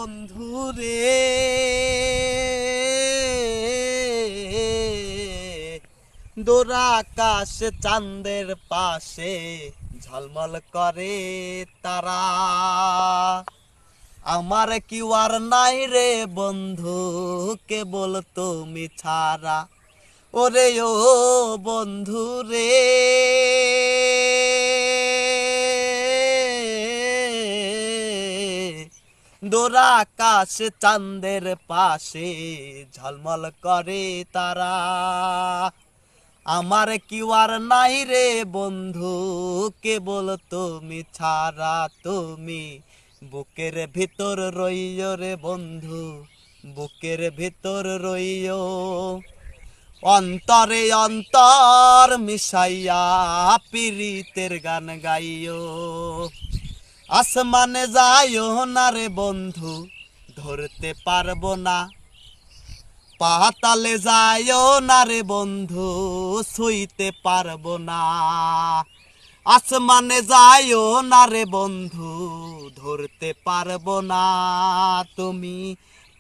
বন্ধু রে, দোরা আকাশ চাঁদের পাশে ঝলমল করে তারা। আমার কি আর নাই রে বন্ধু, কেবল তুমি ছাড়া। ওরে ও বন্ধু রে, দোরা আকাশ চাঁদের পাশে ঝলমল করে তারা। আমার কি আর নাই রে বন্ধু, কেবল তুমি ছাড়া। তুমি বুকের ভিতর রইও রে বন্ধু, বুকের ভিতর রইও। অন্তরে অন্তর মিশাইয়া পিরিতের গান গাইও। আসমানে যাইও না রে বন্ধু, ধরতে পারবো না। পাতালে যাইও না রে বন্ধু, ছুঁইতে পারবো না। আসমানে যাইও না রে বন্ধু, ধরতে পারবো না। তুমি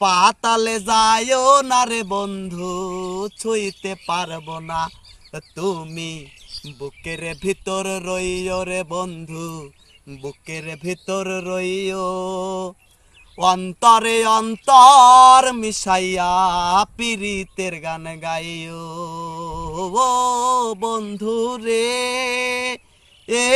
পাতালে যাইও না রে বন্ধু, ছুঁইতে পারবো না। তুমি বুকের ভিতর রইও রে বন্ধু, বুকের ভিতর রইও। অন্তরে অন্তর মিশাইয়া পিরিতের গান গাইও। ও বন্ধু রে, এ